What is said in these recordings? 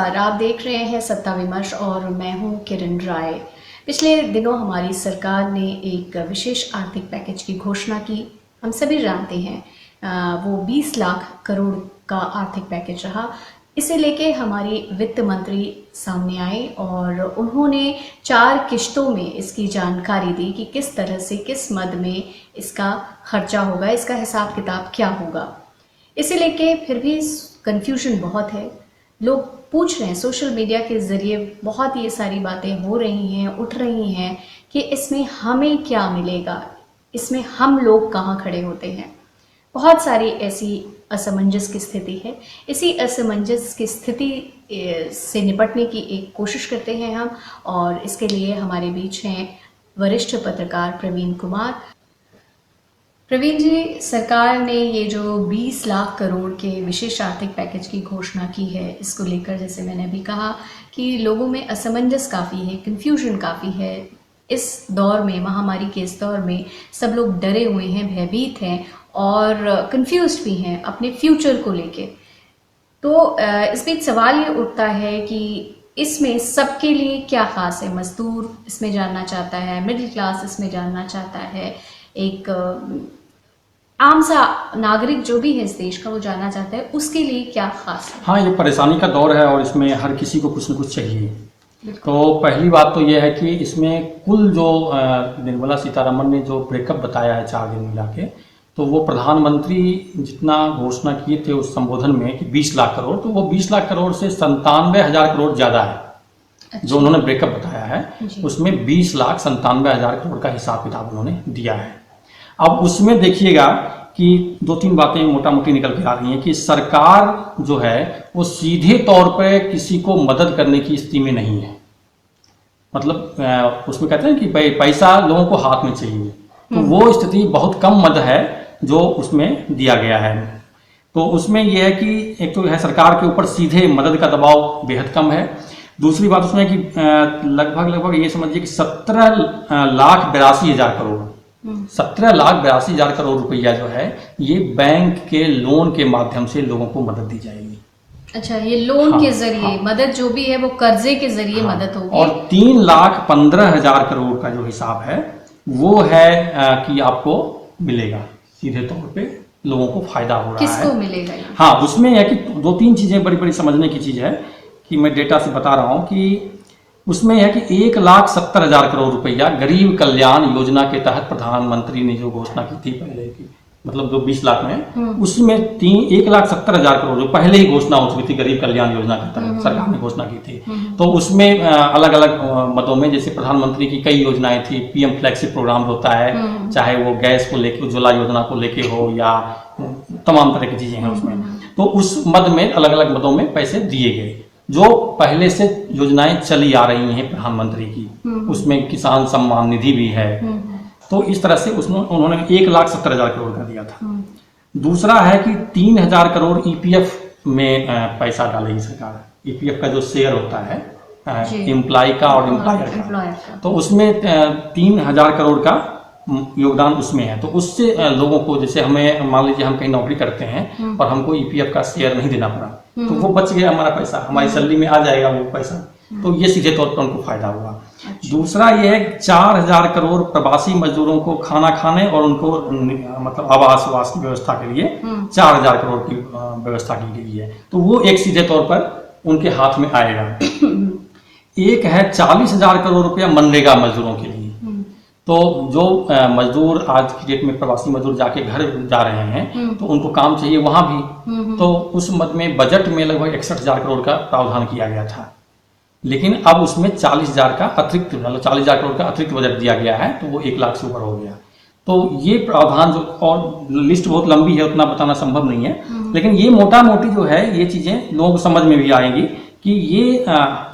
नमस्कार, आप देख रहे हैं सत्ता विमर्श और मैं हूं किरण राय। पिछले दिनों हमारी सरकार ने एक विशेष आर्थिक पैकेज की घोषणा की। हम सभी जानते हैं वो 20 लाख करोड़ का आर्थिक पैकेज रहा। इसे लेके हमारी वित्त मंत्री सामने आए और उन्होंने 4 किश्तों में इसकी जानकारी दी कि किस तरह से किस मद में इसका खर्चा होगा, इसका हिसाब किताब क्या होगा। इसे लेके फिर भी कंफ्यूजन बहुत है। लोग पूछ रहे हैं, सोशल मीडिया के ज़रिए बहुत ये सारी बातें हो रही हैं, उठ रही हैं कि इसमें हमें क्या मिलेगा, इसमें हम लोग कहाँ खड़े होते हैं। बहुत सारी ऐसी असमंजस की स्थिति है। इसी असमंजस की स्थिति से निपटने की एक कोशिश करते हैं हम, और इसके लिए हमारे बीच हैं वरिष्ठ पत्रकार प्रवीण कुमार। प्रवीण जी, सरकार ने ये जो 20 लाख करोड़ के विशेष आर्थिक पैकेज की घोषणा की है, इसको लेकर जैसे मैंने अभी कहा कि लोगों में असमंजस काफ़ी है, कन्फ्यूजन काफ़ी है। इस दौर में, महामारी के इस दौर में सब लोग डरे हुए हैं, भयभीत हैं और कंफ्यूज्ड भी हैं अपने फ्यूचर को लेके। तो इस बीच सवाल ये उठता है कि इसमें सबके लिए क्या खास है। मजदूर इसमें जानना चाहता है, मिडिल क्लास इसमें जानना चाहता है, एक आम सा नागरिक जो भी है इस देश का वो जानना चाहता है उसके लिए क्या खास है। हाँ, ये परेशानी का दौर है और इसमें हर किसी को कुछ न कुछ चाहिए। तो पहली बात तो ये है कि इसमें कुल जो निर्मला सीतारमण ने जो ब्रेकअप बताया है 4 दिन मिला के, तो वो प्रधानमंत्री जितना घोषणा किए थे उस संबोधन में कि 20 लाख करोड़, तो वो 20 लाख करोड़ से 97,000 करोड़ ज़्यादा है। अच्छा। जो उन्होंने ब्रेकअप बताया है उसमें 20,97,000 करोड़ का हिसाब किताब उन्होंने दिया है। अब उसमें देखिएगा कि 2-3 बातें मोटा मोटी निकल के आ रही हैं कि सरकार जो है वो सीधे तौर पे किसी को मदद करने की स्थिति में नहीं है। मतलब उसमें कहते हैं कि पैसा लोगों को हाथ में चाहिए, तो वो स्थिति बहुत कम मद है जो उसमें दिया गया है। तो उसमें यह है कि एक तो है सरकार के ऊपर सीधे मदद का दबाव बेहद कम है। दूसरी बात उसमें कि लगभग ये समझिए कि 17,82,000 करोड़ 17,82,000 करोड़ रुपया जो है ये बैंक के लोन के माध्यम से लोगों को मदद दी जाएगी। अच्छा, ये लोन के जरिए मदद जो भी है वो कर्जे के जरिए मदद होगी। और 3,15,000 करोड़ का जो हिसाब है वो है कि आपको मिलेगा सीधे तौर पे, लोगों को फायदा हो रहा है। किसको मिलेगा? हाँ, उसमें है कि 2-3 चीजें बड़ी बड़ी समझने की चीज है कि मैं डेटा से बता रहा हूँ कि उसमें है कि 1,70,000 करोड़ रुपया गरीब कल्याण योजना के तहत प्रधानमंत्री ने जो घोषणा की थी पहले की, मतलब जो 20 लाख में, उसमें 1,70,000 करोड़ जो पहले ही घोषणा हो चुकी थी गरीब कल्याण योजना के तहत सरकार ने घोषणा की थी। तो उसमें अलग अलग मदों में जैसे प्रधानमंत्री की कई योजनाएं थी। पीएम फ्लैगशिप प्रोग्राम होता है, चाहे वो गैस को लेके, उज्ज्वला योजना को लेके हो या तमाम तरह की चीजें हैं उसमें। तो उस मद में अलग अलग मदों में पैसे दिए गए जो पहले से योजनाएं चली आ रही हैं प्रधानमंत्री की। उसमें किसान सम्मान निधि भी है। तो इस तरह से उसमें उन्होंने 1,70,000 करोड़ का दिया था। दूसरा है कि 3,000 करोड़ ईपीएफ में पैसा डालेगी सरकार। ईपीएफ का जो शेयर होता है एम्प्लॉय का और एम्प्लॉयर का, तो उसमें 3,000 करोड़ का योगदान उसमें है। तो उससे लोगों को, जैसे हमें मान लीजिए हम कहीं नौकरी करते हैं और हमको ईपीएफ का शेयर नहीं देना पड़ा, तो वो बच गया हमारा पैसा, हमारी सैलरी में आ जाएगा वो पैसा, तो ये सीधे तौर पर उनको फायदा हुआ। दूसरा ये है 4,000 करोड़ प्रवासी मजदूरों को खाना खाने और उनको मतलब आवास की व्यवस्था के लिए 4,000 करोड़ की व्यवस्था की गई है। तो वो एक सीधे तौर पर उनके हाथ में आएगा। एक है 40,000 करोड़ रुपया मनरेगा मजदूरों के लिए। तो जो मजदूर आज की डेट में प्रवासी मजदूर जाके घर जा रहे हैं तो उनको काम चाहिए वहां भी। तो उस मद में बजट में लगभग 61,000 करोड़ का प्रावधान किया गया था, लेकिन अब उसमें 40,000 का अतिरिक्त, मतलब 40,000 करोड़ का अतिरिक्त बजट दिया गया है, तो वो 1 लाख से ऊपर हो गया। तो ये प्रावधान जो, और लिस्ट बहुत लंबी है, उतना बताना संभव नहीं है, लेकिन ये मोटा मोटी जो है ये चीजें लोगों को समझ में भी आएंगी कि ये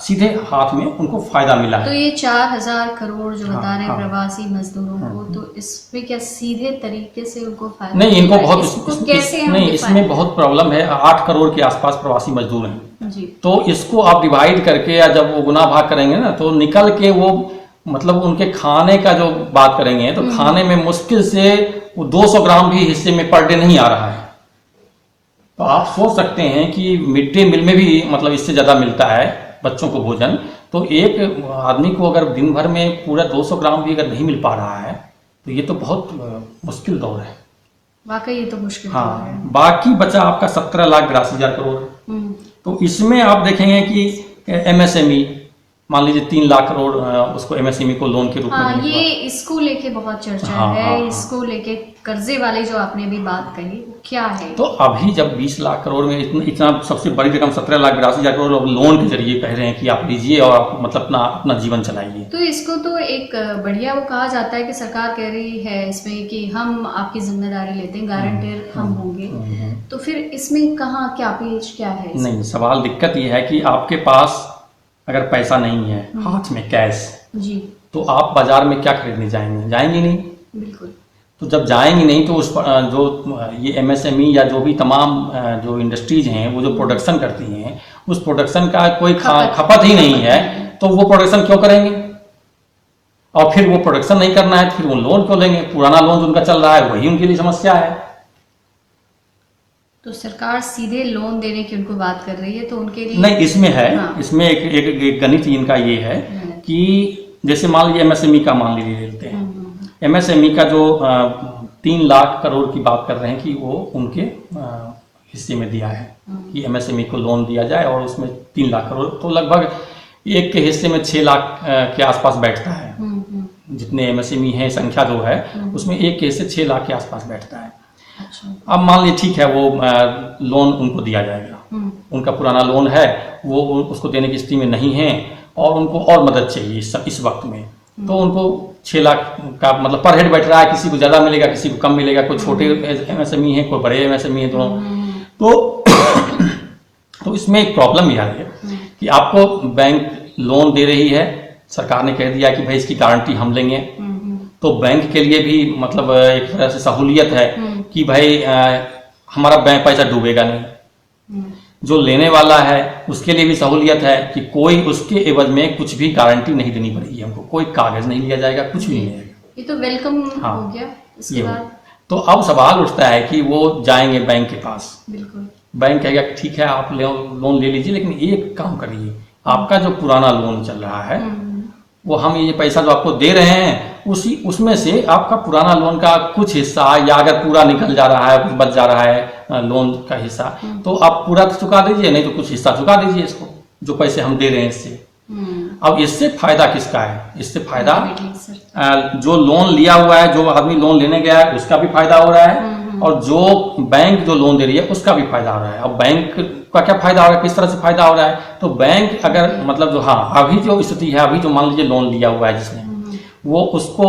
सीधे हाथ में उनको फायदा मिला है। तो ये 4,000 करोड़ जो बता रहे हैं प्रवासी मजदूरों को, तो इसमें क्या सीधे तरीके से उनको फायदा नहीं, इनको बहुत कैसे नहीं, इसमें बहुत प्रॉब्लम है। 8 करोड़ के आसपास प्रवासी मजदूर हैं जी। तो इसको आप डिवाइड करके या जब वो गुना भाग करेंगे ना, तो निकल के वो मतलब उनके खाने का जो बात करेंगे तो खाने में मुश्किल से वो 200 ग्राम भी हिस्से में पर डे नहीं आ रहा है। तो आप सोच सकते हैं कि मिड डे मील में भी मतलब इससे ज़्यादा मिलता है बच्चों को भोजन। तो एक आदमी को अगर दिन भर में पूरा 200 ग्राम भी अगर नहीं मिल पा रहा है तो ये तो बहुत मुश्किल दौर है। वाकई ये तो मुश्किल हाँ, है। बाकी बचा आपका 17,82,000 करोड़। तो इसमें आप देखेंगे कि एमएसएमई मान लीजिए 3 लाख करोड़ उसको एमएसएमई को लोन के रूप में हाँ, देने के ये बाद। इसको लेके बहुत चर्चा हाँ, है। हाँ, हाँ। इसको लेके कर्जे वाले जो आपने अभी बात कही वो क्या है? तो अभी जब 20 लाख करोड़ में इतना सबसे बड़ी रकम 17,82,000 करोड़ अब लोन के जरिए कह रहे हैं कि आप लीजिए और आप मतलब अपना जीवन चलाइए। तो इसको तो एक बढ़िया वो कहा जाता है कि सरकार कह रही है इसमें कि हम आपकी जिम्मेदारी लेते हैं, गारंटर हम होंगे। तो फिर इसमें कहाँ क्या पेच क्या है इसमें? नहीं, सवाल दिक्कत ये है कि आपके पास अगर पैसा नहीं है हाथ में कैश, जी तो आप बाजार में क्या खरीदने जाएंगे? जाएंगे नहीं। बिल्कुल। तो जब जाएंगे नहीं तो उस पर जो ये एमएसएमई या जो भी तमाम जो इंडस्ट्रीज हैं वो जो प्रोडक्शन करती हैं उस प्रोडक्शन का कोई खपत ही नहीं है, तो वो प्रोडक्शन क्यों करेंगे? और फिर वो प्रोडक्शन नहीं करना है तो फिर वो लोन क्यों लेंगे? पुराना लोन जो उनका चल रहा है वही उनके लिए समस्या है। तो सरकार सीधे लोन देने की उनको बात कर रही है तो उनके लिए नहीं, इसमें है। हाँ। इसमें एक गणित इनका ये है कि जैसे मान लीजिए एमएसएमई का मान लीजिए लेते हैं। एमएसएमई का जो 3 लाख करोड़ की बात कर रहे हैं कि वो उनके हिस्से में दिया है कि एमएसएमई को लोन दिया जाए और उसमें 3 लाख करोड़, तो लगभग एक के हिस्से में 6 लाख के आसपास बैठता है। जितने एमएसएमई हैं संख्या जो है उसमें एक के हिस्से 6 लाख के आसपास बैठता है। अच्छा। अब मान लीजिए ठीक है वो लोन उनको दिया जाएगा, उनका पुराना लोन है वो उसको देने की स्थिति में नहीं है और उनको और मदद चाहिए इस वक्त में, तो उनको 6 लाख का मतलब पर हेड बैठ रहा है। किसी को ज़्यादा मिलेगा, किसी को कम मिलेगा, कोई छोटे एमएसएमई है, कोई बड़े एमएसएमई है दोनों। तो इसमें एक प्रॉब्लम यह है कि आपको बैंक लोन दे रही है, सरकार ने कह दिया कि भाई इसकी गारंटी हम लेंगे, तो बैंक के लिए भी मतलब एक तरह से सहूलियत है कि भाई हमारा बैंक पैसा डूबेगा नहीं। जो लेने वाला है उसके लिए भी सहूलियत है कि कोई उसके एवज में कुछ भी गारंटी नहीं देनी पड़ेगी, हमको कोई कागज नहीं लिया जाएगा, कुछ भी नहीं आएगा। ये तो वेलकम हाँ, हो गया। इसके बाद तो अब सवाल उठता है कि वो जाएंगे बैंक के पास, बिल्कुल बैंक कहेगा कि ठीक है आप लोन ले लीजिए, लेकिन एक काम करिए, आपका जो पुराना लोन चल रहा है वो हम ये पैसा जो आपको दे रहे हैं उसमें से आपका पुराना लोन का कुछ हिस्सा या अगर पूरा निकल जा रहा है, कुछ बच जा रहा है लोन का हिस्सा, तो आप पूरा तो चुका दीजिए, नहीं तो कुछ हिस्सा चुका दीजिए इसको, जो पैसे हम दे रहे हैं इससे। अब इससे फायदा किसका है? इससे फायदा जो लोन लिया हुआ है, जो आदमी लोन लेने गया है उसका भी फायदा हो रहा है और जो बैंक जो लोन दे रही है उसका भी फायदा हो रहा है। अब बैंक का क्या फायदा हो रहा है, किस तरह से फायदा हो रहा है? तो बैंक अगर मतलब जो अभी जो स्थिति है, अभी जो मान लीजिए लोन लिया हुआ है जिसने, वो उसको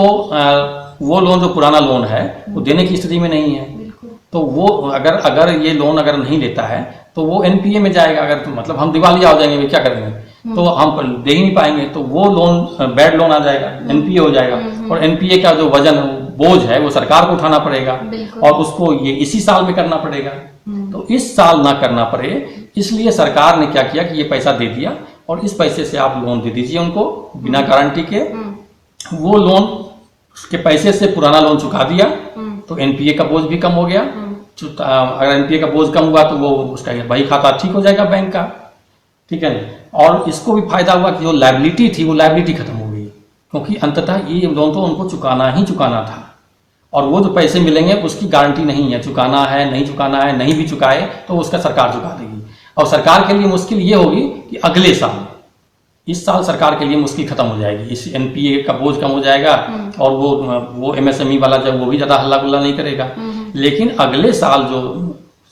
वो लोन जो पुराना लोन है वो देने की स्थिति में नहीं है, तो वो अगर ये लोन अगर नहीं लेता है तो वो एनपीए में जाएगा। अगर तो मतलब हम दिवालिया हो जाएंगे, क्या करेंगे? तो हम दे ही नहीं पाएंगे, तो वो लोन बैड लोन आ जाएगा, एनपीए हो जाएगा और एनपीए का जो वजन बोझ है वो सरकार को उठाना पड़ेगा और उसको ये इसी साल में करना पड़ेगा। तो इस साल ना करना पड़े इसलिए सरकार ने क्या किया कि ये पैसा दे दिया और इस पैसे से आप लोन दे दीजिए उनको बिना गारंटी के। वो लोन के पैसे से पुराना लोन चुका दिया तो एनपीए का बोझ भी कम हो गया। अगर एनपीए का बोझ कम हुआ तो वो उसका बही खाता ठीक हो जाएगा बैंक का, ठीक है ना। और इसको भी फायदा हुआ कि जो लायबिलिटी थी वो लायबिलिटी खत्म हो गई, क्योंकि अंततः ये लोन तो उनको चुकाना ही चुकाना था और वो जो पैसे मिलेंगे उसकी गारंटी नहीं है, चुकाना है नहीं चुकाना है, नहीं भी चुकाए तो उसका सरकार चुका देगी। और सरकार के लिए मुश्किल ये होगी कि अगले साल, इस साल सरकार के लिए मुश्किल खत्म हो जाएगी, इस एनपीए का बोझ कम हो जाएगा और वो एमएसएमई वाला जब वो भी ज़्यादा हल्ला गुल्ला नहीं करेगा। लेकिन अगले साल जो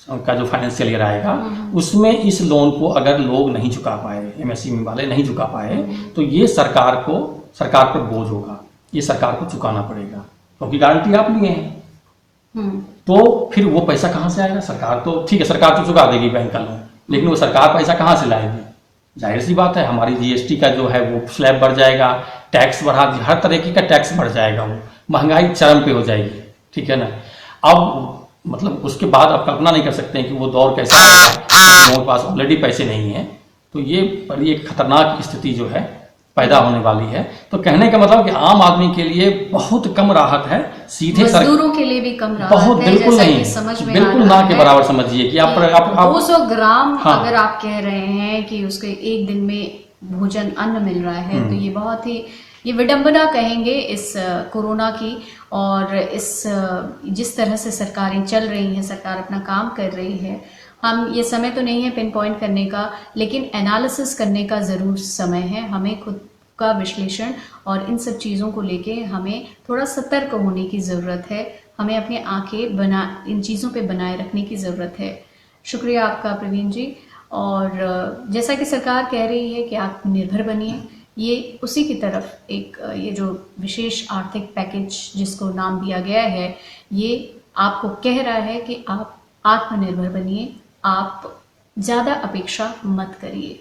फाइनेंशियल ईयर आएगा उसमें इस लोन को अगर लोग नहीं चुका पाए, एमएसएमई वाले नहीं चुका पाए, तो ये सरकार पर बोझ होगा, ये सरकार को चुकाना पड़ेगा क्योंकि गारंटी आप लिए हैं। तो फिर वो पैसा कहाँ से आएगा? सरकार तो ठीक है, सरकार तो चुका देगी बैंक का लोन, लेकिन वो सरकार पैसा कहाँ से लाएगी? जाहिर सी बात है हमारी जीएसटी का जो है वो स्लैब बढ़ जाएगा, टैक्स बढ़ा, हर तरीके का टैक्स बढ़ जाएगा, वो महंगाई चरम पे हो जाएगी, ठीक है ना। अब मतलब उसके बाद आप कल्पना नहीं कर सकते हैं कि वो दौर कैसा है, लोगों के पास ऑलरेडी पैसे नहीं है। तो ये बड़ी एक खतरनाक स्थिति जो है पैदा होने वाली है। तो कहने का मतलब कि आम आदमी के लिए बहुत कम राहत है, सीधे मजदूरों के लिए भी कम राहत बहुत है, बिल्कुल जैसा नहीं, कि समझ में बिल्कुल आ ना रहा के है बराबर समझिए कि आप 200 ग्राम हाँ। अगर आप कह रहे हैं कि उसके एक दिन में भोजन अन्न मिल रहा है, तो ये बहुत ही ये विडंबना कहेंगे इस कोरोना की। और इस जिस तरह से सरकारें चल रही हैं, सरकार अपना काम कर रही है, हम ये समय तो नहीं है पिन पॉइंट करने का, लेकिन एनालिसिस करने का ज़रूर समय है। हमें खुद का विश्लेषण और इन सब चीज़ों को लेके हमें थोड़ा सतर्क होने की ज़रूरत है। हमें अपनी आंखें इन चीज़ों पे बनाए रखने की ज़रूरत है। शुक्रिया आपका प्रवीण जी। और जैसा कि सरकार कह रही है कि आत्मनिर्भर बनिए, ये उसी की तरफ एक ये जो विशेष आर्थिक पैकेज जिसको नाम दिया गया है, ये आपको कह रहा है कि आप आत्मनिर्भर बनिए, आप ज़्यादा अपेक्षा मत करिए।